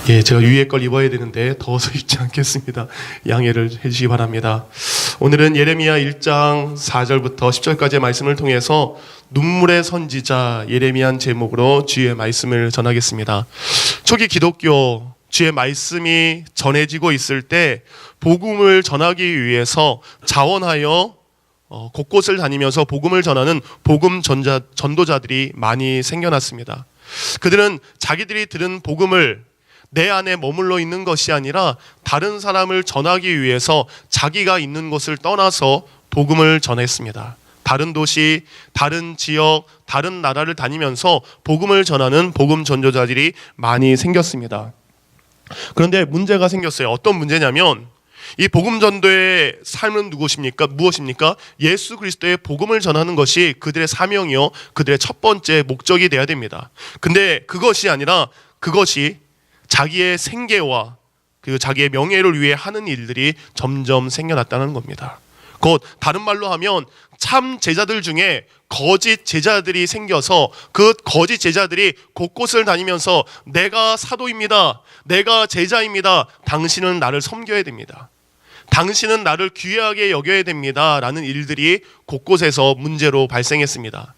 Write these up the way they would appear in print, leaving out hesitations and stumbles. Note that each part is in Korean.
예, 제가 위에 걸 입어야 되는데 더워서 입지 않겠습니다. 양해를 해주시기 바랍니다. 오늘은 예레미야 1장 4절부터 10절까지의 말씀을 통해서 눈물의 선지자 예레미야는 제목으로 주의 말씀을 전하겠습니다. 초기 기독교 주의 말씀이 전해지고 있을 때 복음을 전하기 위해서 자원하여 곳곳을 다니면서 복음을 전하는 복음 전도자들이 많이 생겨났습니다. 그들은 자기들이 들은 복음을 내 안에 머물러 있는 것이 아니라 다른 사람을 전하기 위해서 자기가 있는 곳을 떠나서 복음을 전했습니다. 다른 도시, 다른 지역, 다른 나라를 다니면서 복음을 전하는 복음 전도자들이 많이 생겼습니다. 그런데 문제가 생겼어요. 어떤 문제냐면 이 복음 전도의 삶은 무엇입니까? 예수 그리스도의 복음을 전하는 것이 그들의 사명이요, 그들의 첫 번째 목적이 되어야 됩니다. 근데 그것이 아니라 그것이 자기의 생계와 그리고 자기의 명예를 위해 하는 일들이 점점 생겨났다는 겁니다. 곧 다른 말로 하면 참 제자들 중에 거짓 제자들이 생겨서 그 거짓 제자들이 곳곳을 다니면서 내가 사도입니다, 내가 제자입니다, 당신은 나를 섬겨야 됩니다, 당신은 나를 귀하게 여겨야 됩니다 라는 일들이 곳곳에서 문제로 발생했습니다.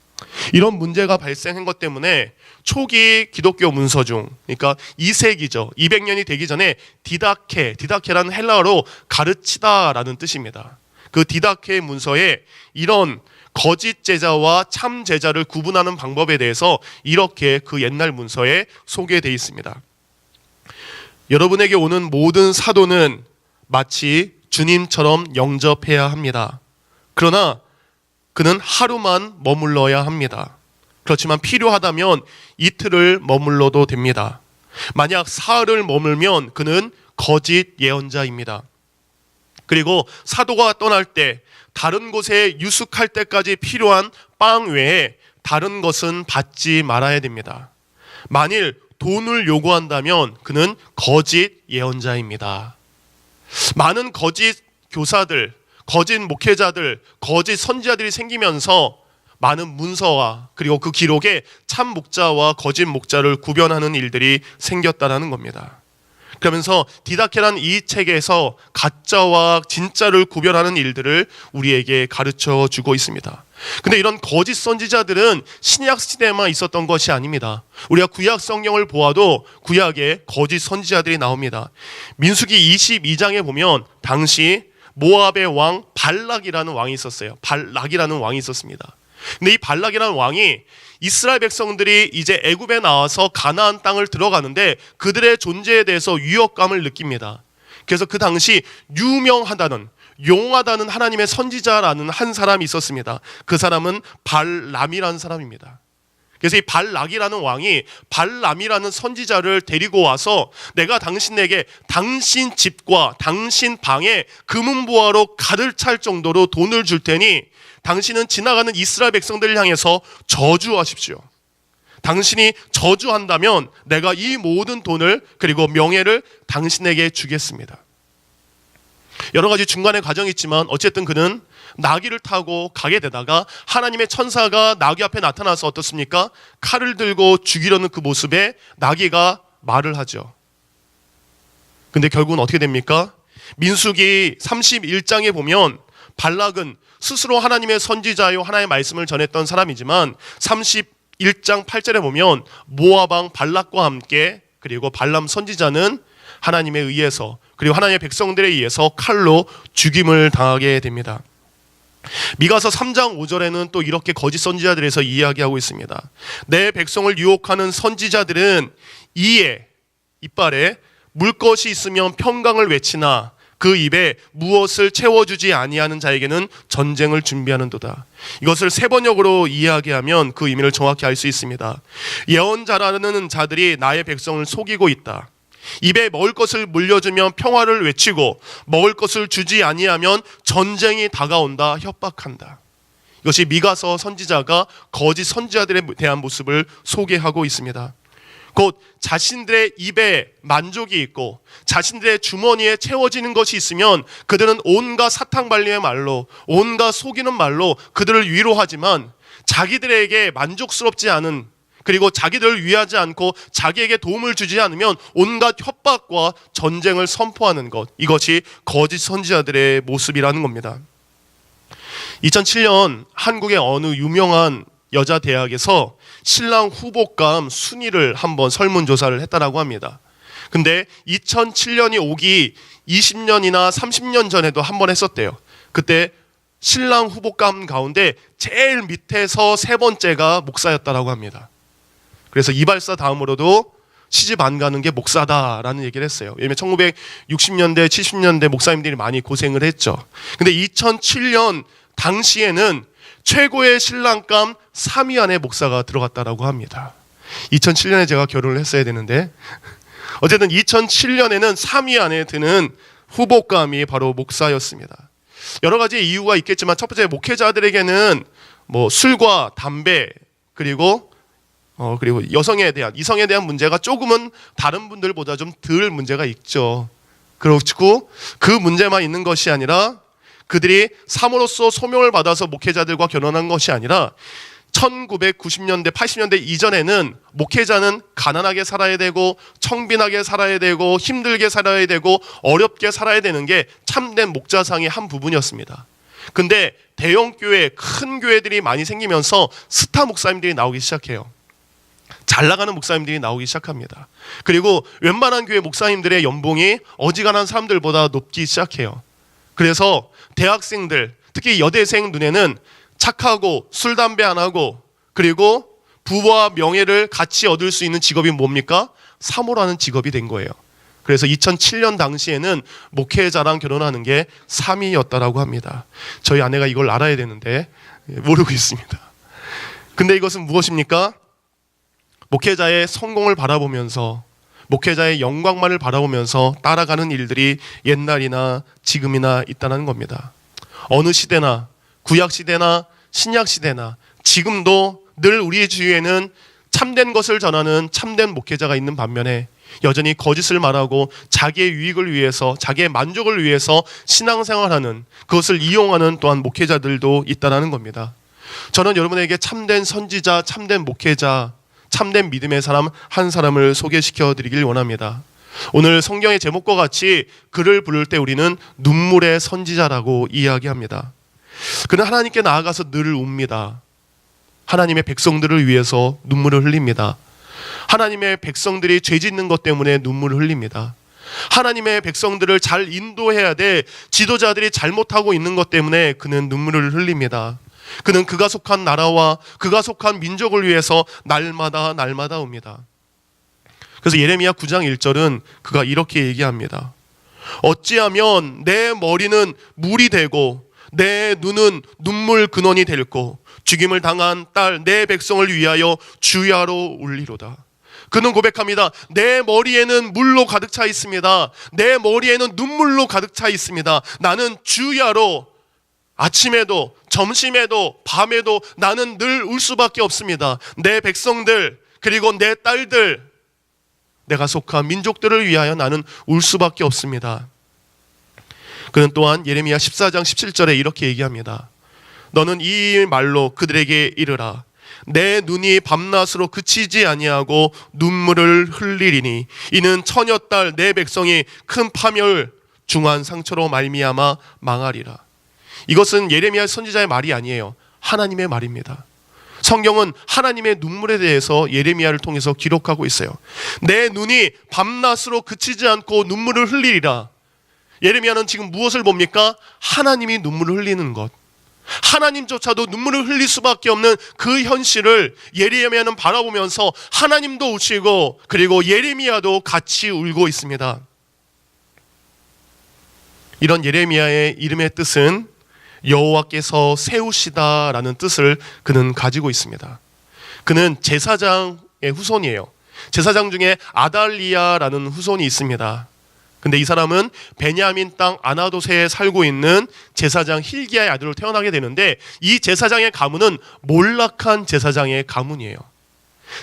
이런 문제가 발생한 것 때문에 초기 기독교 문서 중, 그러니까 2세기죠. 200년이 되기 전에 디다케라는 헬라어로 가르치다라는 뜻입니다. 그 디다케 문서에 이런 거짓 제자와 참 제자를 구분하는 방법에 대해서 이렇게 그 옛날 문서에 소개되어 있습니다. 여러분에게 오는 모든 사도는 마치 주님처럼 영접해야 합니다. 그러나 그는 하루만 머물러야 합니다. 그렇지만 필요하다면 이틀을 머물러도 됩니다. 만약 사흘을 머물면 그는 거짓 예언자입니다. 그리고 사도가 떠날 때 다른 곳에 유숙할 때까지 필요한 빵 외에 다른 것은 받지 말아야 됩니다. 만일 돈을 요구한다면 그는 거짓 예언자입니다. 많은 거짓 교사들, 거짓 목회자들, 거짓 선지자들이 생기면서 많은 문서와 그리고 그 기록에 참 목자와 거짓 목자를 구별하는 일들이 생겼다는 겁니다. 그러면서 디다케란 이 책에서 가짜와 진짜를 구별하는 일들을 우리에게 가르쳐 주고 있습니다. 근데 이런 거짓 선지자들은 신약 시대에만 있었던 것이 아닙니다. 우리가 구약 성경을 보아도 구약에 거짓 선지자들이 나옵니다. 민수기 22장에 보면 당시 모압의 왕 발락이라는 왕이 있었어요. 발락이라는 왕이 있었습니다. 근데 이 발락이라는 왕이 이스라엘 백성들이 이제 애굽에 나와서 가나안 땅을 들어가는데 그들의 존재에 대해서 위협감을 느낍니다. 그래서 그 당시 유명하다는, 용하다는 하나님의 선지자라는 한 사람이 있었습니다. 그 사람은 발람이라는 사람입니다. 그래서 이 발락이라는 왕이 발람이라는 선지자를 데리고 와서 내가 당신에게 당신 집과 당신 방에 금은보화로 가득 찰 정도로 돈을 줄 테니 당신은 지나가는 이스라엘 백성들을 향해서 저주하십시오. 당신이 저주한다면 내가 이 모든 돈을 그리고 명예를 당신에게 주겠습니다. 여러 가지 중간에 과정이 있지만 어쨌든 그는 나귀를 타고 가게 되다가 하나님의 천사가 나귀 앞에 나타나서 어떻습니까? 칼을 들고 죽이려는 그 모습에 나귀가 말을 하죠. 근데 결국은 어떻게 됩니까? 민수기 31장에 보면 발락은 스스로 하나님의 선지자요 하나님의 말씀을 전했던 사람이지만 31장 8절에 보면 모압 왕 발락과 함께 그리고 발람 선지자는 하나님에 의해서 그리고 하나님의 백성들에 의해서 칼로 죽임을 당하게 됩니다. 미가서 3장 5절에는 또 이렇게 거짓 선지자들에 대해서 이야기하고 있습니다. 내 백성을 유혹하는 선지자들은 이빨에 물 것이 있으면 평강을 외치나 그 입에 무엇을 채워주지 아니하는 자에게는 전쟁을 준비하는도다. 이것을 세번역으로 이야기하면 그 의미를 정확히 알 수 있습니다. 예언자라는 자들이 나의 백성을 속이고 있다. 입에 먹을 것을 물려주면 평화를 외치고 먹을 것을 주지 아니하면 전쟁이 다가온다, 협박한다. 이것이 미가서 선지자가 거짓 선지자들에 대한 모습을 소개하고 있습니다. 곧 자신들의 입에 만족이 있고 자신들의 주머니에 채워지는 것이 있으면 그들은 온갖 사탕발림의 말로, 온갖 속이는 말로 그들을 위로하지만 자기들에게 만족스럽지 않은 그리고 자기들을 위하지 않고 자기에게 도움을 주지 않으면 온갖 협박과 전쟁을 선포하는 것, 이것이 거짓 선지자들의 모습이라는 겁니다. 2007년 한국의 어느 유명한 여자 대학에서 신랑 후보감 순위를 한번 설문조사를 했다라고 합니다. 근데 2007년이 오기 20년이나 30년 전에도 한번 했었대요. 그때 신랑 후보감 가운데 제일 밑에서 세 번째가 목사였다라고 합니다. 그래서 이발사 다음으로도 시집 안 가는 게 목사다라는 얘기를 했어요. 왜냐면 1960년대, 70년대 목사님들이 많이 고생을 했죠. 근데 2007년 당시에는 최고의 신랑감 3위 안에 목사가 들어갔다라고 합니다. 2007년에 제가 결혼을 했어야 되는데 어쨌든 2007년에는 3위 안에 드는 후보감이 바로 목사였습니다. 여러 가지 이유가 있겠지만 첫 번째, 목회자들에게는 뭐 술과 담배 그리고 이성에 대한 문제가 조금은 다른 분들보다 좀 덜 문제가 있죠. 그렇고 그 문제만 있는 것이 아니라 그들이 사모로서 소명을 받아서 목회자들과 결혼한 것이 아니라 1990년대, 80년대 이전에는 목회자는 가난하게 살아야 되고 청빈하게 살아야 되고 힘들게 살아야 되고 어렵게 살아야 되는 게 참된 목자상의 한 부분이었습니다. 근데 대형 교회, 큰 교회들이 많이 생기면서 스타 목사님들이 나오기 시작해요. 잘 나가는 목사님들이 나오기 시작합니다. 그리고 웬만한 교회 목사님들의 연봉이 어지간한 사람들보다 높기 시작해요. 그래서 대학생들, 특히 여대생 눈에는 착하고 술, 담배 안 하고 그리고 부와 명예를 같이 얻을 수 있는 직업이 뭡니까? 사모라는 직업이 된 거예요. 그래서 2007년 당시에는 목회자랑 결혼하는 게 3위였다라고 합니다. 저희 아내가 이걸 알아야 되는데 모르고 있습니다. 근데 이것은 무엇입니까? 목회자의 성공을 바라보면서 목회자의 영광만을 바라보면서 따라가는 일들이 옛날이나 지금이나 있다는 겁니다. 어느 시대나 구약시대나 신약시대나 지금도 늘 우리의 주위에는 참된 것을 전하는 참된 목회자가 있는 반면에 여전히 거짓을 말하고 자기의 유익을 위해서 자기의 만족을 위해서 신앙생활하는, 그것을 이용하는 또한 목회자들도 있다는 겁니다. 저는 여러분에게 참된 선지자, 참된 목회자, 참된 믿음의 사람 한 사람을 소개시켜 드리길 원합니다. 오늘 성경의 제목과 같이 그를 부를 때 우리는 눈물의 선지자라고 이야기합니다. 그는 하나님께 나아가서 늘 웁니다. 하나님의 백성들을 위해서 눈물을 흘립니다. 하나님의 백성들이 죄 짓는 것 때문에 눈물을 흘립니다. 하나님의 백성들을 잘 인도해야 돼 지도자들이 잘못하고 있는 것 때문에 그는 눈물을 흘립니다. 그는 그가 속한 나라와 그가 속한 민족을 위해서 날마다 옵니다. 그래서 예레미야 9장 1절은 그가 이렇게 얘기합니다. 어찌하면 내 머리는 물이 되고 내 눈은 눈물 근원이 될고 죽임을 당한 딸 내 백성을 위하여 주야로 울리로다. 그는 고백합니다. 내 머리에는 물로 가득 차 있습니다. 내 머리에는 눈물로 가득 차 있습니다. 나는 주야로 아침에도 점심에도 밤에도 나는 늘 울 수밖에 없습니다. 내 백성들 그리고 내 딸들, 내가 속한 민족들을 위하여 나는 울 수밖에 없습니다. 그는 또한 예레미야 14장 17절에 이렇게 얘기합니다. 너는 이 말로 그들에게 이르라. 내 눈이 밤낮으로 그치지 아니하고 눈물을 흘리리니 이는 처녀딸 내 백성이 큰 파멸 중한 상처로 말미암아 망하리라. 이것은 예레미야 선지자의 말이 아니에요. 하나님의 말입니다. 성경은 하나님의 눈물에 대해서 예레미야를 통해서 기록하고 있어요. 내 눈이 밤낮으로 그치지 않고 눈물을 흘리리라. 예레미야는 지금 무엇을 봅니까? 하나님이 눈물을 흘리는 것, 하나님조차도 눈물을 흘릴 수밖에 없는 그 현실을 예레미야는 바라보면서 하나님도 우시고 그리고 예레미야도 같이 울고 있습니다. 이런 예레미야의 이름의 뜻은 여호와께서 세우시다라는 뜻을 그는 가지고 있습니다. 그는 제사장의 후손이에요. 제사장 중에 아달리야라는 후손이 있습니다. 근데 이 사람은 베냐민 땅 아나도세에 살고 있는 제사장 hil기야의 아들로 태어나게 되는데 이 제사장의 가문은 몰락한 제사장의 가문이에요.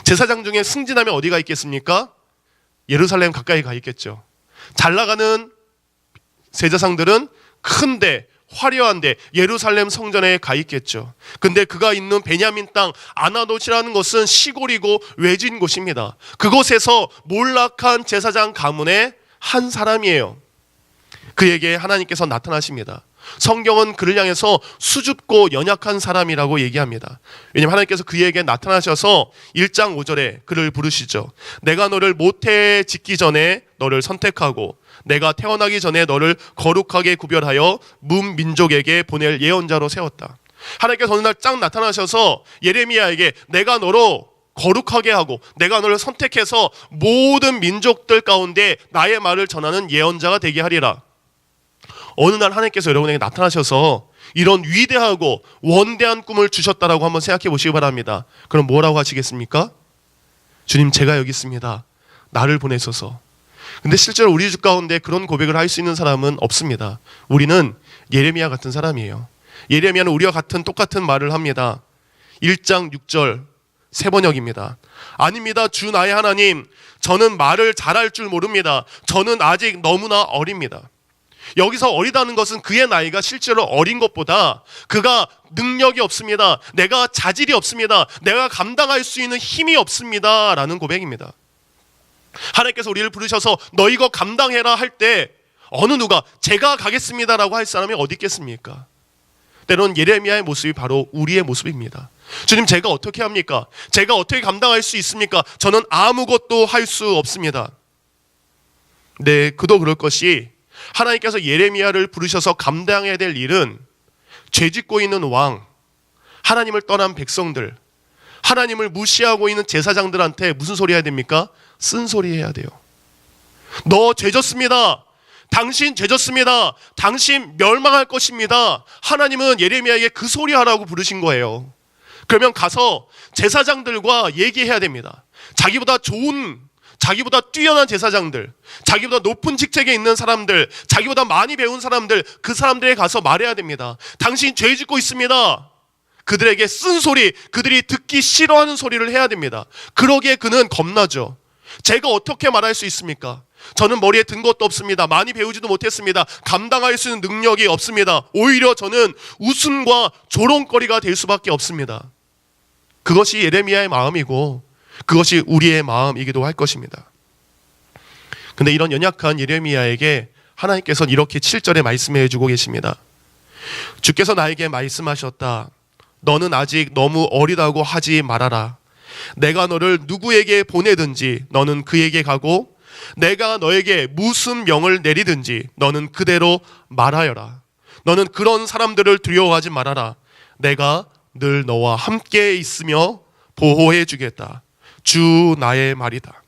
제사장 중에 승진하면 어디가 있겠습니까? 예루살렘 가까이 가 있겠죠. 잘 나가는 제사장들은 큰데 화려한데 예루살렘 성전에 가 있겠죠. 근데 그가 있는 베냐민 땅 아나돗이라는 것은 시골이고 외진 곳입니다. 그곳에서 몰락한 제사장 가문의 한 사람이에요. 그에게 하나님께서 나타나십니다. 성경은 그를 향해서 수줍고 연약한 사람이라고 얘기합니다. 왜냐하면 하나님께서 그에게 나타나셔서 1장 5절에 그를 부르시죠. 내가 너를 모태에 짓기 전에 너를 선택하고 내가 태어나기 전에 너를 거룩하게 구별하여 문민족에게 보낼 예언자로 세웠다. 하나님께서 어느 날 쫙 나타나셔서 예레미야에게 내가 너로 거룩하게 하고 내가 너를 선택해서 모든 민족들 가운데 나의 말을 전하는 예언자가 되게 하리라. 어느 날 하나님께서 여러분에게 나타나셔서 이런 위대하고 원대한 꿈을 주셨다라고 한번 생각해 보시기 바랍니다. 그럼 뭐라고 하시겠습니까? 주님, 제가 여기 있습니다. 나를 보내소서. 근데 실제로 우리 주 가운데 그런 고백을 할 수 있는 사람은 없습니다. 우리는 예레미야 같은 사람이에요. 예레미야는 우리와 같은 똑같은 말을 합니다. 1장 6절 새 번역입니다. 아닙니다. 주 나의 하나님, 저는 말을 잘할 줄 모릅니다. 저는 아직 너무나 어립니다. 여기서 어리다는 것은 그의 나이가 실제로 어린 것보다 그가 능력이 없습니다. 내가 자질이 없습니다. 내가 감당할 수 있는 힘이 없습니다. 라는 고백입니다. 하나님께서 우리를 부르셔서 너 이거 감당해라 할 때 어느 누가 제가 가겠습니다라고 할 사람이 어디 있겠습니까? 때론 예레미야의 모습이 바로 우리의 모습입니다. 주님, 제가 어떻게 합니까? 제가 어떻게 감당할 수 있습니까? 저는 아무것도 할 수 없습니다. 네, 그도 그럴 것이 하나님께서 예레미야를 부르셔서 감당해야 될 일은 죄짓고 있는 왕, 하나님을 떠난 백성들, 하나님을 무시하고 있는 제사장들한테 무슨 소리 해야 됩니까? 쓴소리 해야 돼요. 너 죄졌습니다. 당신 죄졌습니다. 당신 멸망할 것입니다. 하나님은 예레미야에게 그 소리 하라고 부르신 거예요. 그러면 가서 제사장들과 얘기해야 됩니다. 자기보다 좋은, 자기보다 뛰어난 제사장들, 자기보다 높은 직책에 있는 사람들, 자기보다 많이 배운 사람들, 그 사람들에 가서 말해야 됩니다. 당신 죄 짓고 있습니다. 그들에게 쓴소리, 그들이 듣기 싫어하는 소리를 해야 됩니다. 그러기에 그는 겁나죠. 제가 어떻게 말할 수 있습니까? 저는 머리에 든 것도 없습니다. 많이 배우지도 못했습니다. 감당할 수 있는 능력이 없습니다. 오히려 저는 웃음과 조롱거리가 될 수밖에 없습니다. 그것이 예레미야의 마음이고 그것이 우리의 마음이기도 할 것입니다. 근데 이런 연약한 예레미야에게 하나님께서는 이렇게 7절에 말씀해 주고 계십니다. 주께서 나에게 말씀하셨다. 너는 아직 너무 어리다고 하지 말아라. 내가 너를 누구에게 보내든지 너는 그에게 가고 내가 너에게 무슨 명을 내리든지 너는 그대로 말하여라. 너는 그런 사람들을 두려워하지 말아라. 내가 늘 너와 함께 있으며 보호해 주겠다. 주 나의 말이다.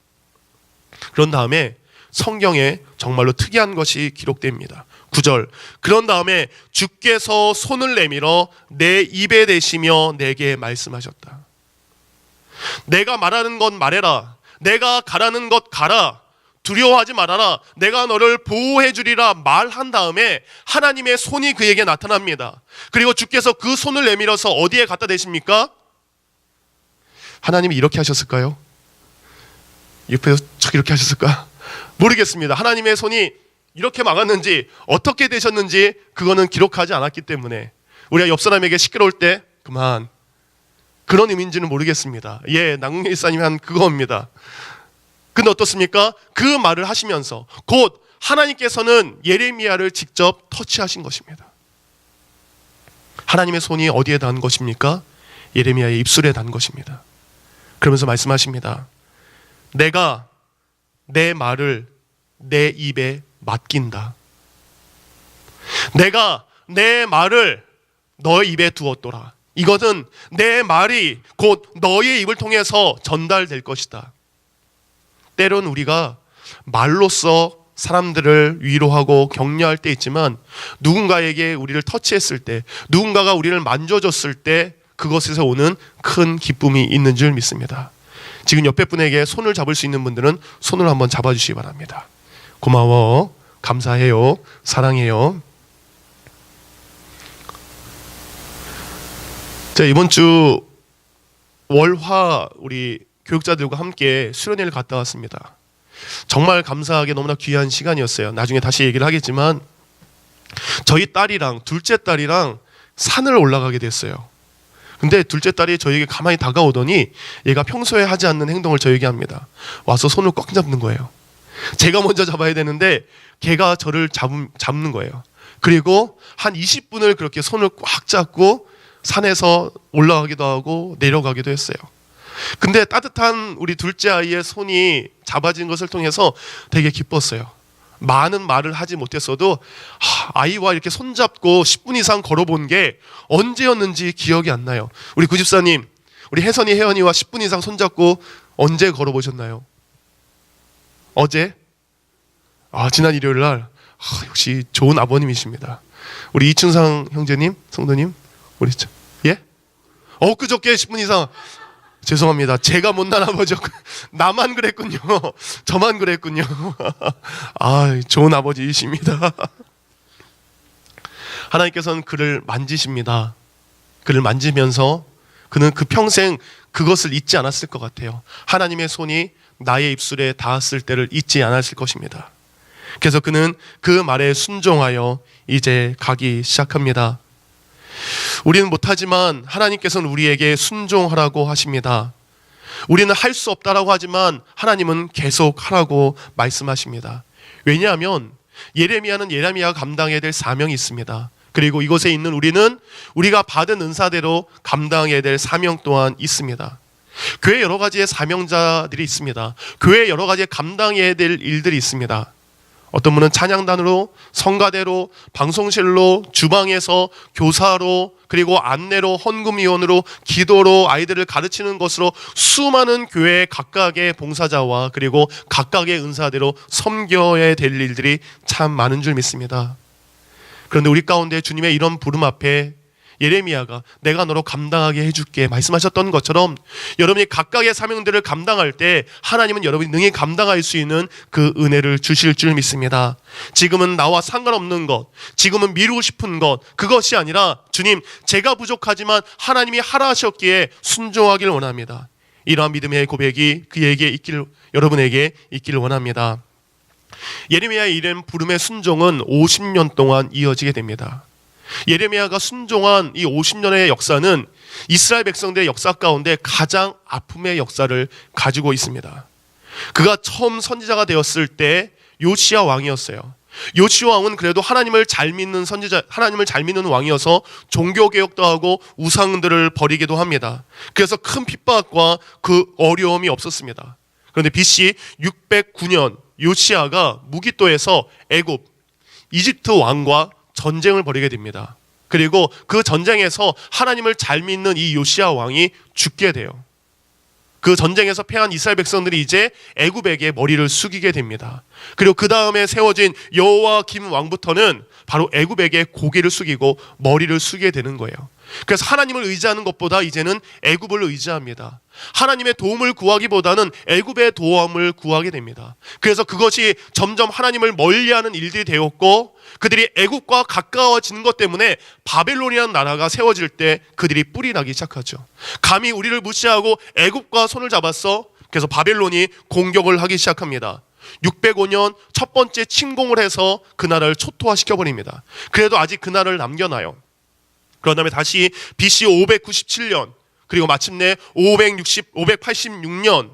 그런 다음에 성경에 정말로 특이한 것이 기록됩니다. 9절. 그런 다음에 주께서 손을 내밀어 내 입에 대시며 내게 말씀하셨다. 내가 말하는 것 말해라. 내가 가라는 것 가라. 두려워하지 말아라. 내가 너를 보호해 주리라 말한 다음에 하나님의 손이 그에게 나타납니다. 그리고 주께서 그 손을 내밀어서 어디에 갖다 대십니까? 하나님이 이렇게 하셨을까요? 옆에서 척 이렇게 하셨을까? 모르겠습니다. 하나님의 손이 이렇게 막았는지 어떻게 되셨는지 그거는 기록하지 않았기 때문에 우리가 옆 사람에게 시끄러울 때 그만, 그런 의미인지는 모르겠습니다. 예, 남궁 일사님이 한 그거입니다. 근데 어떻습니까? 그 말을 하시면서 곧 하나님께서는 예레미야를 직접 터치하신 것입니다. 하나님의 손이 어디에 닿은 것입니까? 예레미야의 입술에 닿은 것입니다. 그러면서 말씀하십니다. 내가 내 말을 내 입에 맡긴다. 내가 내 말을 너의 입에 두었도라. 이것은 내 말이 곧 너의 입을 통해서 전달될 것이다. 때론 우리가 말로써 사람들을 위로하고 격려할 때 있지만 누군가에게 우리를 터치했을 때, 누군가가 우리를 만져줬을 때 그것에서 오는 큰 기쁨이 있는 줄 믿습니다. 지금 옆에 분에게 손을 잡을 수 있는 분들은 손을 한번 잡아주시기 바랍니다. 고마워, 감사해요, 사랑해요. 자, 이번 주 월화 우리 교육자들과 함께 수련회를 갔다 왔습니다. 정말 감사하게 너무나 귀한 시간이었어요. 나중에 다시 얘기를 하겠지만 저희 딸이랑 둘째 딸이랑 산을 올라가게 됐어요. 근데 둘째 딸이 저에게 가만히 다가오더니 얘가 평소에 하지 않는 행동을 저에게 합니다. 와서 손을 꽉 잡는 거예요. 제가 먼저 잡아야 되는데 걔가 저를 잡는 거예요. 그리고 한 20분을 그렇게 손을 꽉 잡고 산에서 올라가기도 하고 내려가기도 했어요. 근데 따뜻한 우리 둘째 아이의 손이 잡아진 것을 통해서 되게 기뻤어요. 많은 말을 하지 못했어도 아이와 이렇게 손잡고 10분 이상 걸어본 게 언제였는지 기억이 안 나요. 우리 구집사님, 우리 혜선이 혜연이와 10분 이상 손잡고 언제 걸어보셨나요? 어제? 지난 일요일 날. 역시 좋은 아버님이십니다. 우리 이춘상 형제님, 성도님, 우리 예? 엊그저께 10분 이상. 죄송합니다. 제가 못난 아버지였고 나만 그랬군요. 저만 그랬군요. 좋은 아버지이십니다. 하나님께서는 그를 만지십니다. 그를 만지면서 그는 그 평생 그것을 잊지 않았을 것 같아요. 하나님의 손이 나의 입술에 닿았을 때를 잊지 않았을 것입니다. 그래서 그는 그 말에 순종하여 이제 가기 시작합니다. 우리는 못하지만 하나님께서는 우리에게 순종하라고 하십니다. 우리는 할 수 없다라고 하지만 하나님은 계속 하라고 말씀하십니다. 왜냐하면 예레미야는 예레미야가 감당해야 될 사명이 있습니다. 그리고 이곳에 있는 우리는 우리가 받은 은사대로 감당해야 될 사명 또한 있습니다. 교회 여러 가지의 사명자들이 있습니다. 교회 여러 가지의 감당해야 될 일들이 있습니다. 어떤 분은 찬양단으로, 성가대로, 방송실로, 주방에서, 교사로, 그리고 안내로, 헌금위원으로, 기도로, 아이들을 가르치는 것으로 수많은 교회 각각의 봉사자와 그리고 각각의 은사대로 섬겨야 될 일들이 참 많은 줄 믿습니다. 그런데 우리 가운데 주님의 이런 부름 앞에 예레미야가 내가 너로 감당하게 해줄게 말씀하셨던 것처럼 여러분이 각각의 사명들을 감당할 때 하나님은 여러분이 능히 감당할 수 있는 그 은혜를 주실 줄 믿습니다. 지금은 나와 상관없는 것, 지금은 미루고 싶은 것, 그것이 아니라 주님 제가 부족하지만 하나님이 하라 하셨기에 순종하길 원합니다. 이러한 믿음의 고백이 여러분에게 있기를 원합니다. 예레미야의 이름 부름의 순종은 50년 동안 이어지게 됩니다. 예레미야가 순종한 이 50년의 역사는 이스라엘 백성들의 역사 가운데 가장 아픔의 역사를 가지고 있습니다. 그가 처음 선지자가 되었을 때 요시야 왕이었어요. 요시야 왕은 그래도 하나님을 잘 믿는 하나님을 잘 믿는 왕이어서 종교개혁도 하고 우상들을 버리기도 합니다. 그래서 큰 핍박과 그 어려움이 없었습니다. 그런데 BC 609년 요시야가 무기또에서 애굽, 이집트 왕과 전쟁을 벌이게 됩니다. 그리고 그 전쟁에서 하나님을 잘 믿는 이 요시야 왕이 죽게 돼요. 그 전쟁에서 패한 이스라엘 백성들이 이제 애굽에게 머리를 숙이게 됩니다. 그리고 그 다음에 세워진 여호와김 왕부터는 바로 애굽에게 고개를 숙이고 머리를 숙이게 되는 거예요. 그래서 하나님을 의지하는 것보다 이제는 애굽을 의지합니다. 하나님의 도움을 구하기보다는 애굽의 도움을 구하게 됩니다. 그래서 그것이 점점 하나님을 멀리하는 일들이 되었고 그들이 애굽과 가까워지는 것 때문에 바벨론이라는 나라가 세워질 때 그들이 뿔이 나기 시작하죠. 감히 우리를 무시하고 애굽과 손을 잡았어. 그래서 바벨론이 공격을 하기 시작합니다. 605년 첫 번째 침공을 해서 그 나라를 초토화시켜버립니다. 그래도 아직 그 나라를 남겨놔요. 그런 다음에 다시 BC 597년 그리고 마침내 586년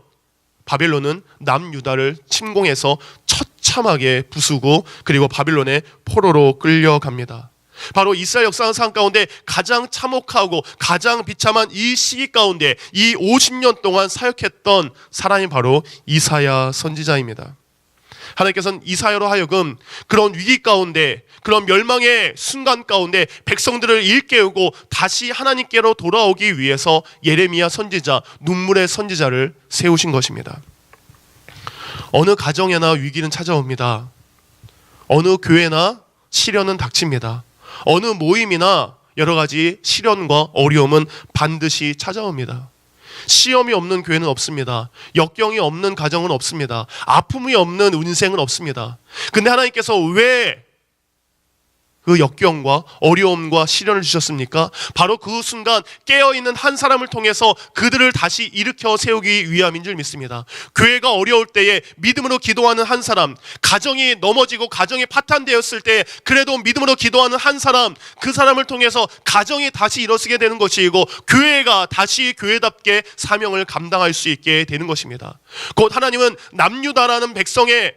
바벨론은 남유다를 침공해서 처참하게 부수고 그리고 바벨론의 포로로 끌려갑니다. 바로 이스라엘 역사상 가운데 가장 참혹하고 가장 비참한 이 시기 가운데 이 50년 동안 사역했던 사람이 바로 이사야 선지자입니다. 하나님께서는 이사야로 하여금 그런 위기 가운데 그런 멸망의 순간 가운데 백성들을 일깨우고 다시 하나님께로 돌아오기 위해서 예레미야 선지자, 눈물의 선지자를 세우신 것입니다. 어느 가정에나 위기는 찾아옵니다. 어느 교회나 시련은 닥칩니다. 어느 모임이나 여러 가지 시련과 어려움은 반드시 찾아옵니다. 시험이 없는 교회는 없습니다. 역경이 없는 가정은 없습니다. 아픔이 없는 인생은 없습니다. 근데 하나님께서 왜 그 역경과 어려움과 시련을 주셨습니까? 바로 그 순간 깨어있는 한 사람을 통해서 그들을 다시 일으켜 세우기 위함인 줄 믿습니다. 교회가 어려울 때에 믿음으로 기도하는 한 사람, 가정이 넘어지고 가정이 파탄되었을 때 그래도 믿음으로 기도하는 한 사람, 그 사람을 통해서 가정이 다시 일어서게 되는 것이고 교회가 다시 교회답게 사명을 감당할 수 있게 되는 것입니다. 곧 하나님은 남유다라는 백성의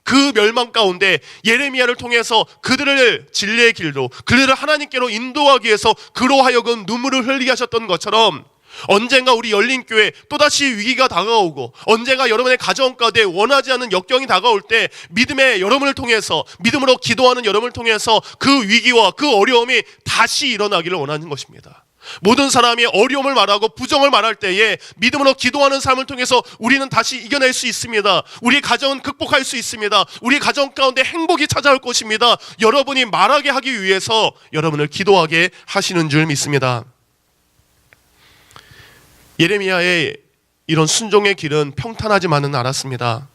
그 멸망 가운데 예레미야를 통해서 그들을 진리의 길로, 그들을 하나님께로 인도하기 위해서 그로 하여금 눈물을 흘리게 하셨던 것처럼 언젠가 우리 열린교회 또다시 위기가 다가오고 언젠가 여러분의 가정 가운데 원하지 않는 역경이 다가올 때 믿음의 여러분을 통해서, 믿음으로 기도하는 여러분을 통해서 그 위기와 그 어려움이 다시 일어나기를 원하는 것입니다. 모든 사람이 어려움을 말하고 부정을 말할 때에 믿음으로 기도하는 삶을 통해서 우리는 다시 이겨낼 수 있습니다. 우리 가정은 극복할 수 있습니다. 우리 가정 가운데 행복이 찾아올 것입니다. 여러분이 말하게 하기 위해서 여러분을 기도하게 하시는 줄 믿습니다. 예레미야의 이런 순종의 길은 평탄하지만은 않았습니다.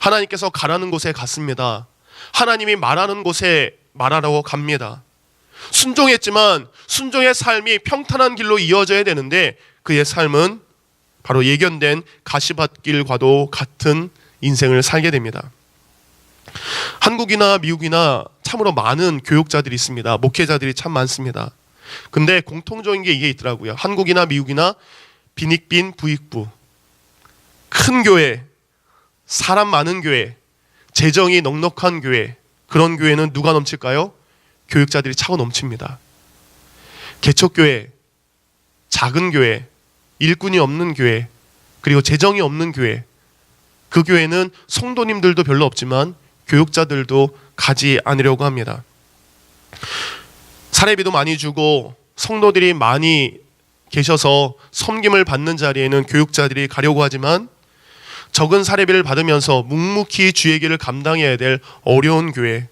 하나님께서 가라는 곳에 갔습니다. 하나님이 말하는 곳에 말하라고 갑니다. 순종했지만 순종의 삶이 평탄한 길로 이어져야 되는데 그의 삶은 바로 예견된 가시밭길과도 같은 인생을 살게 됩니다. 한국이나 미국이나 참으로 많은 교육자들이 있습니다. 목회자들이 참 많습니다. 근데 공통적인 게 이게 있더라고요. 한국이나 미국이나 빈익빈 부익부, 큰 교회, 사람 많은 교회, 재정이 넉넉한 교회, 그런 교회는 누가 넘칠까요? 교육자들이 차고 넘칩니다. 개척교회, 작은 교회, 일꾼이 없는 교회, 그리고 재정이 없는 교회, 그 교회는 성도님들도 별로 없지만 교육자들도 가지 않으려고 합니다. 사례비도 많이 주고 성도들이 많이 계셔서 섬김을 받는 자리에는 교육자들이 가려고 하지만 적은 사례비를 받으면서 묵묵히 주의 길을 감당해야 될 어려운 교회,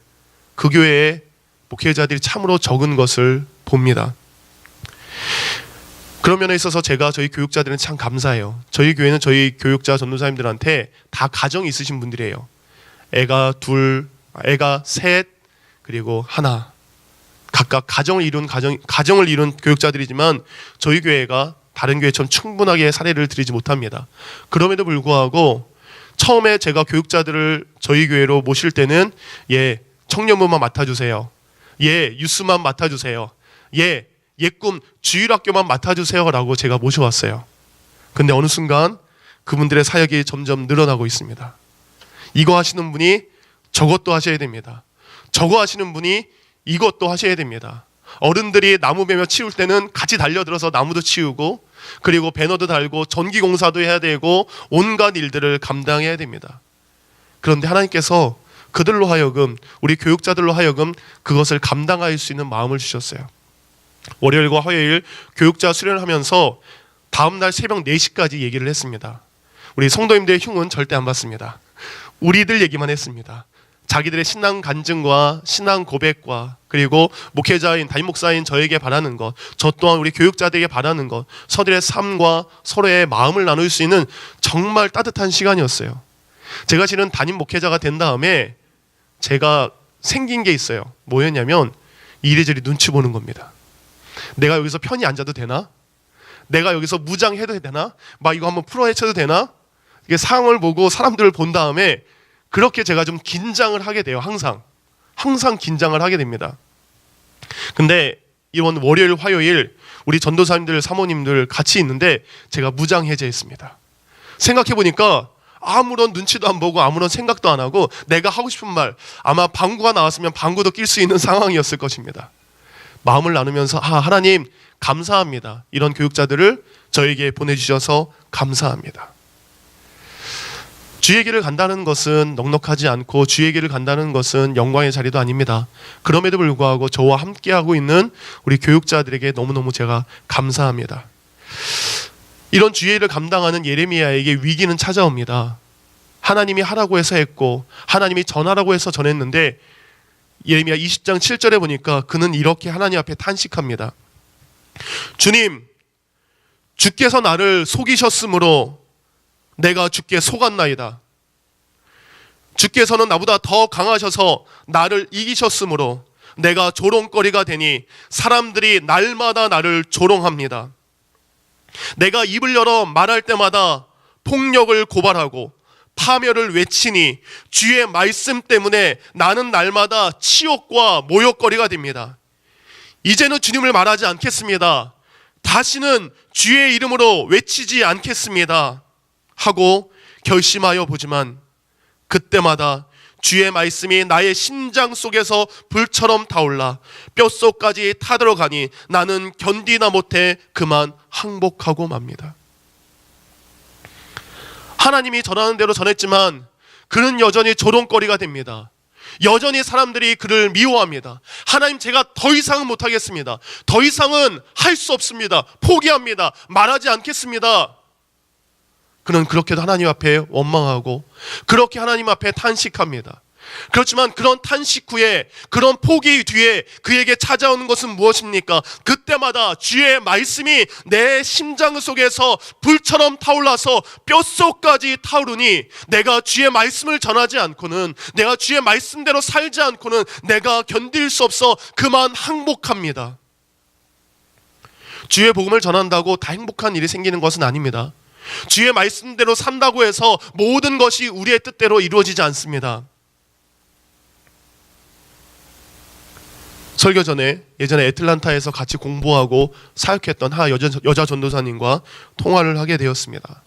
그 교회에 목회자들이 참으로 적은 것을 봅니다. 그런 면에 있어서 제가 저희 교육자들은 참 감사해요. 저희 교회는 저희 교육자 전도사님들한테 다 가정이 있으신 분들이에요. 애가 둘, 애가 셋, 그리고 하나. 각각 가정을 이룬 교육자들이지만 저희 교회가 다른 교회처럼 충분하게 사례를 드리지 못합니다. 그럼에도 불구하고 처음에 제가 교육자들을 저희 교회로 모실 때는 청년부만 맡아주세요. 유스만 맡아주세요. 예꿈 주일학교만 맡아주세요 라고 제가 모셔왔어요. 근데 어느 순간 그분들의 사역이 점점 늘어나고 있습니다. 이거 하시는 분이 저것도 하셔야 됩니다. 저거 하시는 분이 이것도 하셔야 됩니다. 어른들이 나무 베며 치울 때는 같이 달려들어서 나무도 치우고 그리고 배너도 달고 전기공사도 해야 되고 온갖 일들을 감당해야 됩니다. 그런데 하나님께서 그들로 하여금, 우리 교육자들로 하여금 그것을 감당할 수 있는 마음을 주셨어요. 월요일과 화요일 교육자 수련을 하면서 다음날 새벽 4시까지 얘기를 했습니다. 우리 성도님들의 흉은 절대 안 받습니다. 우리들 얘기만 했습니다. 자기들의 신앙 간증과 신앙 고백과 그리고 목회자인 담임 목사인 저에게 바라는 것, 저 또한 우리 교육자들에게 바라는 것, 서들의 삶과 서로의 마음을 나눌 수 있는 정말 따뜻한 시간이었어요. 제가 실은 담임 목회자가 된 다음에 제가 생긴 게 있어요. 뭐였냐면 이리저리 눈치 보는 겁니다. 내가 여기서 편히 앉아도 되나? 내가 여기서 무장해도 되나? 막 이거 한번 풀어헤쳐도 되나? 이게 상황을 보고 사람들을 본 다음에 그렇게 제가 좀 긴장을 하게 돼요. 항상 긴장을 하게 됩니다. 근데 이번 월요일, 화요일 우리 전도사님들, 사모님들 같이 있는데 제가 무장해제했습니다. 생각해보니까 아무런 눈치도 안 보고 아무런 생각도 안 하고 내가 하고 싶은 말, 아마 방구가 나왔으면 방구도 낄 수 있는 상황이었을 것입니다. 마음을 나누면서 하나님 감사합니다. 이런 교육자들을 저에게 보내주셔서 감사합니다. 주의 길을 간다는 것은 넉넉하지 않고 주의 길을 간다는 것은 영광의 자리도 아닙니다. 그럼에도 불구하고 저와 함께하고 있는 우리 교육자들에게 너무너무 제가 감사합니다. 이런 주의 일을 감당하는 예레미야에게 위기는 찾아옵니다. 하나님이 하라고 해서 했고 하나님이 전하라고 해서 전했는데 예레미야 20장 7절에 보니까 그는 이렇게 하나님 앞에 탄식합니다. 주님, 주께서 나를 속이셨으므로 내가 주께 속았나이다. 주께서는 나보다 더 강하셔서 나를 이기셨으므로 내가 조롱거리가 되니 사람들이 날마다 나를 조롱합니다. 내가 입을 열어 말할 때마다 폭력을 고발하고 파멸을 외치니 주의 말씀 때문에 나는 날마다 치욕과 모욕거리가 됩니다. 이제는 주님을 말하지 않겠습니다. 다시는 주의 이름으로 외치지 않겠습니다 하고 결심하여 보지만 그때마다 주의 말씀이 나의 심장 속에서 불처럼 타올라 뼛속까지 타들어가니 나는 견디다 못해 그만 항복하고 맙니다. 하나님이 전하는 대로 전했지만 그는 여전히 조롱거리가 됩니다. 여전히 사람들이 그를 미워합니다. 하나님, 제가 더 이상은 못하겠습니다. 더 이상은 할 수 없습니다. 포기합니다. 말하지 않겠습니다. 그는 그렇게도 하나님 앞에 원망하고 그렇게 하나님 앞에 탄식합니다. 그렇지만 그런 탄식 후에, 그런 포기 뒤에 그에게 찾아오는 것은 무엇입니까? 그때마다 주의 말씀이 내 심장 속에서 불처럼 타올라서 뼛속까지 타오르니 내가 주의 말씀을 전하지 않고는, 내가 주의 말씀대로 살지 않고는 내가 견딜 수 없어 그만 항복합니다. 주의 복음을 전한다고 다 행복한 일이 생기는 것은 아닙니다. 주의 말씀대로 산다고 해서 모든 것이 우리의 뜻대로 이루어지지 않습니다. 설교 전에 예전에 애틀란타에서 같이 공부하고 사역했던 여자 전도사님과 통화를 하게 되었습니다.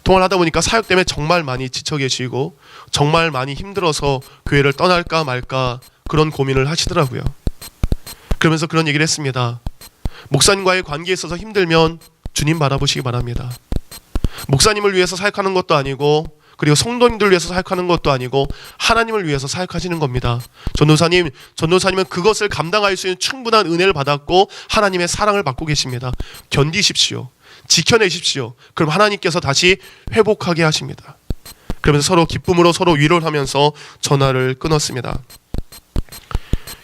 통화를 하다 보니까 사역 때문에 정말 많이 지쳐 계시고 정말 많이 힘들어서 교회를 떠날까 말까 그런 고민을 하시더라고요. 그러면서 그런 얘기를 했습니다. 목사님과의 관계에 있어서 힘들면 주님 바라보시기 바랍니다. 목사님을 위해서 사역하는 것도 아니고, 그리고 성도님들 위해서 사역하는 것도 아니고 하나님을 위해서 사역하시는 겁니다. 전도사님은 그것을 감당할 수 있는 충분한 은혜를 받았고 하나님의 사랑을 받고 계십니다. 견디십시오. 지켜내십시오. 그럼 하나님께서 다시 회복하게 하십니다. 그러면서 서로 기쁨으로 서로 위로를 하면서 전화를 끊었습니다.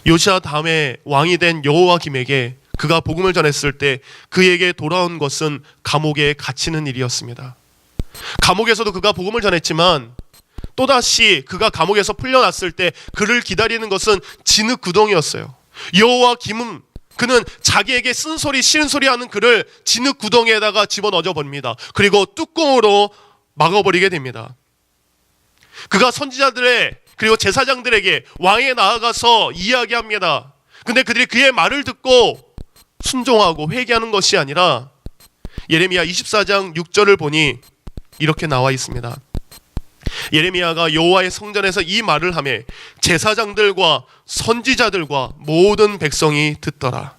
요시야 다음에 왕이 된 여호와김에게 그가 복음을 전했을 때 그에게 돌아온 것은 감옥에 갇히는 일이었습니다. 감옥에서도 그가 복음을 전했지만 또다시 그가 감옥에서 풀려났을 때 그를 기다리는 것은 진흙 구덩이였어요. 여호와김은 그는 자기에게 쓴소리 싫은 소리 하는 그를 진흙 구덩이에다가 집어넣어 버립니다. 그리고 뚜껑으로 막아버리게 됩니다. 그가 선지자들의 그리고 제사장들에게 왕에 나아가서 이야기합니다. 근데 그들이 그의 말을 듣고 순종하고 회개하는 것이 아니라 예레미야 24장 6절을 보니 이렇게 나와 있습니다. 예레미야가 여호와의 성전에서 이 말을 하매 제사장들과 선지자들과 모든 백성이 듣더라.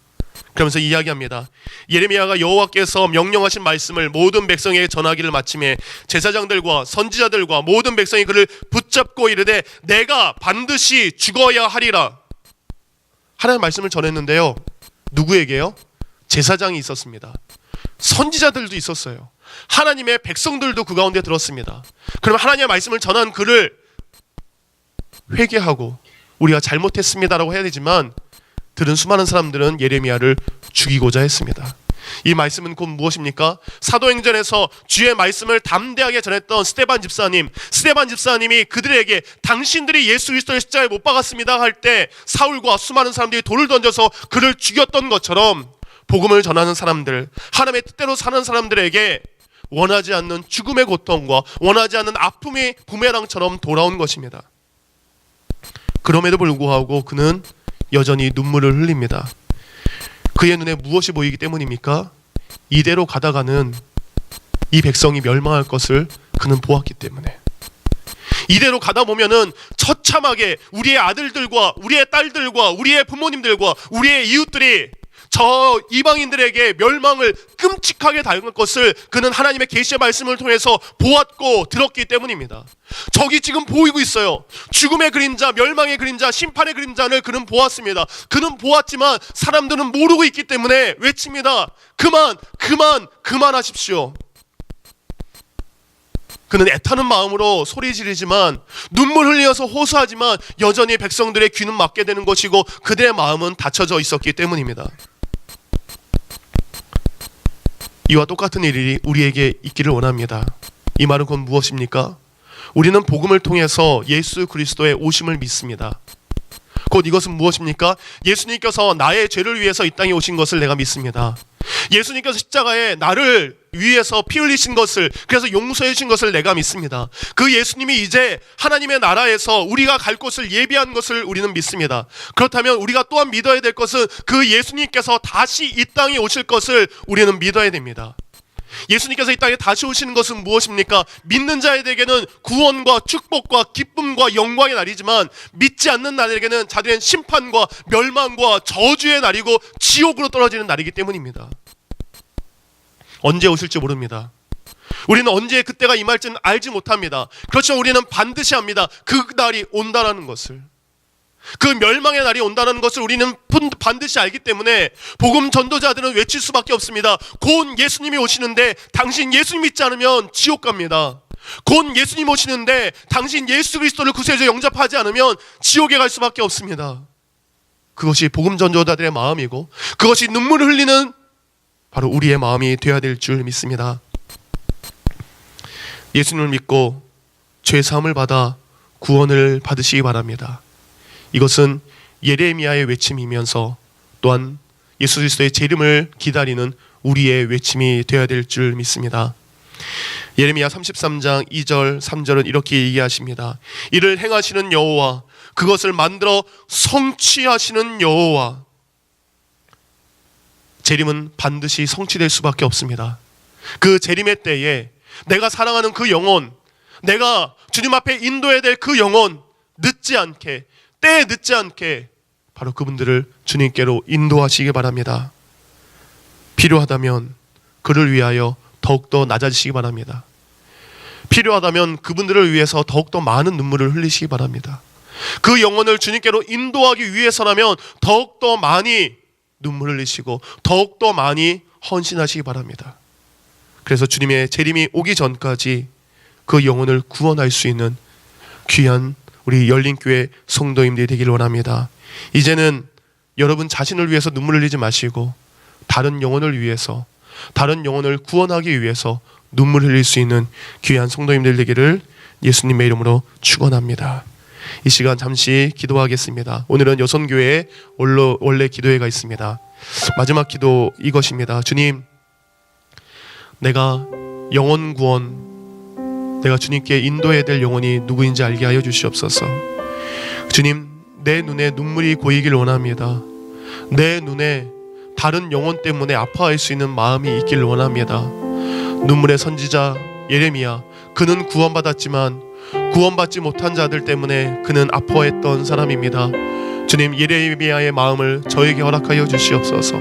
그러면서 이야기합니다. 예레미야가 여호와께서 명령하신 말씀을 모든 백성에게 전하기를 마침에 제사장들과 선지자들과 모든 백성이 그를 붙잡고 이르되 내가 반드시 죽어야 하리라. 하나님의 말씀을 전했는데요. 누구에게요? 제사장이 있었습니다. 선지자들도 있었어요. 하나님의 백성들도 그 가운데 들었습니다. 그러면 하나님의 말씀을 전한 그를 회개하고 우리가 잘못했습니다라고 해야 되지만 들은 수많은 사람들은 예레미야를 죽이고자 했습니다. 이 말씀은 곧 무엇입니까? 사도행전에서 주의 말씀을 담대하게 전했던 스데반 집사님이 그들에게 당신들이 예수 그리스도의 십자가에 못 박았습니다 할 때 사울과 수많은 사람들이 돌을 던져서 그를 죽였던 것처럼 복음을 전하는 사람들, 하나님의 뜻대로 사는 사람들에게 원하지 않는 죽음의 고통과 원하지 않는 아픔이 부메랑처럼 돌아온 것입니다. 그럼에도 불구하고 그는 여전히 눈물을 흘립니다. 그의 눈에 무엇이 보이기 때문입니까? 이대로 가다가는 이 백성이 멸망할 것을 그는 보았기 때문에. 이대로 가다 보면은 처참하게 우리의 아들들과 우리의 딸들과 우리의 부모님들과 우리의 이웃들이 저 이방인들에게 멸망을 끔찍하게 당할 것을 그는 하나님의 계시의 말씀을 통해서 보았고 들었기 때문입니다. 저기 지금 보이고 있어요. 죽음의 그림자, 멸망의 그림자, 심판의 그림자를 그는 보았습니다. 그는 보았지만 사람들은 모르고 있기 때문에 외칩니다. 그만하십시오. 그는 애타는 마음으로 소리 지르지만 눈물 흘려서 호소하지만 여전히 백성들의 귀는 막게 되는 것이고 그들의 마음은 닫혀져 있었기 때문입니다. 이와 똑같은 일이 우리에게 있기를 원합니다. 이 말은 곧 무엇입니까? 우리는 복음을 통해서 예수 그리스도의 오심을 믿습니다. 곧 이것은 무엇입니까? 예수님께서 나의 죄를 위해서 이 땅에 오신 것을 내가 믿습니다. 예수님께서 십자가에 나를 위해서 피 흘리신 것을, 그래서 용서해 주신 것을 내가 믿습니다. 그 예수님이 이제 하나님의 나라에서 우리가 갈 곳을 예비한 것을 우리는 믿습니다. 그렇다면 우리가 또한 믿어야 될 것은 그 예수님께서 다시 이 땅에 오실 것을 우리는 믿어야 됩니다. 예수님께서 이 땅에 다시 오시는 것은 무엇입니까? 믿는 자에게는 구원과 축복과 기쁨과 영광의 날이지만 믿지 않는 자들에게는 자들의 심판과 멸망과 저주의 날이고 지옥으로 떨어지는 날이기 때문입니다. 언제 오실지 모릅니다. 우리는 언제 그때가 임할지는 알지 못합니다. 그렇지만 우리는 반드시 압니다. 그 날이 온다라는 것을, 그 멸망의 날이 온다는 것을 우리는 반드시 알기 때문에 복음 전도자들은 외칠 수밖에 없습니다. 곧 예수님이 오시는데 당신 예수님 믿지 않으면 지옥 갑니다. 곧 예수님 오시는데 당신 예수 그리스도를 구세주 영접하지 않으면 지옥에 갈 수밖에 없습니다. 그것이 복음 전도자들의 마음이고 그것이 눈물을 흘리는 바로 우리의 마음이 되어야 될 줄 믿습니다. 예수님을 믿고 죄 사함을 받아 구원을 받으시기 바랍니다. 이것은 예레미야의 외침이면서 또한 예수 그리스도의 재림을 기다리는 우리의 외침이 되어야 될 줄 믿습니다. 예레미야 33장 2절 3절은 이렇게 얘기하십니다. 이를 행하시는 여호와, 그것을 만들어 성취하시는 여호와. 재림은 반드시 성취될 수밖에 없습니다. 그 재림의 때에 내가 사랑하는 그 영혼, 내가 주님 앞에 인도해야 될 그 영혼, 늦지 않게, 때에 늦지 않게 바로 그분들을 주님께로 인도하시기 바랍니다. 필요하다면 그를 위하여 더욱더 낮아지시기 바랍니다. 필요하다면 그분들을 위해서 더욱더 많은 눈물을 흘리시기 바랍니다. 그 영혼을 주님께로 인도하기 위해서라면 더욱더 많이 눈물을 흘리시고 더욱더 많이 헌신하시기 바랍니다. 그래서 주님의 재림이 오기 전까지 그 영혼을 구원할 수 있는 귀한 우리 열린교회 성도님들이 되기를 원합니다. 이제는 여러분 자신을 위해서 눈물을 흘리지 마시고 다른 영혼을 위해서, 다른 영혼을 구원하기 위해서 눈물 흘릴 수 있는 귀한 성도님들 되기를 예수님의 이름으로 축원합니다. 이 시간 잠시 기도하겠습니다. 오늘은 여선교회에 원래 기도회가 있습니다. 마지막 기도 이것입니다. 주님, 내가 영혼 구원, 내가 주님께 인도해야 될 영혼이 누구인지 알게 하여 주시옵소서. 주님, 내 눈에 눈물이 고이길 원합니다. 내 눈에 다른 영혼 때문에 아파할 수 있는 마음이 있기를 원합니다. 눈물의 선지자 예레미야, 그는 구원받았지만 구원받지 못한 자들 때문에 그는 아파했던 사람입니다. 주님, 예레미야의 마음을 저에게 허락하여 주시옵소서.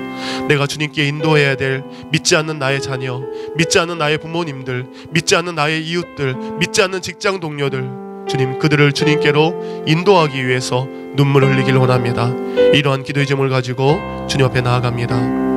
내가 주님께 인도해야 될 믿지 않는 나의 자녀, 믿지 않는 나의 부모님들, 믿지 않는 나의 이웃들, 믿지 않는 직장 동료들, 주님, 그들을 주님께로 인도하기 위해서 눈물을 흘리길 원합니다. 이러한 기도의 제목을 가지고 주님 앞에 나아갑니다.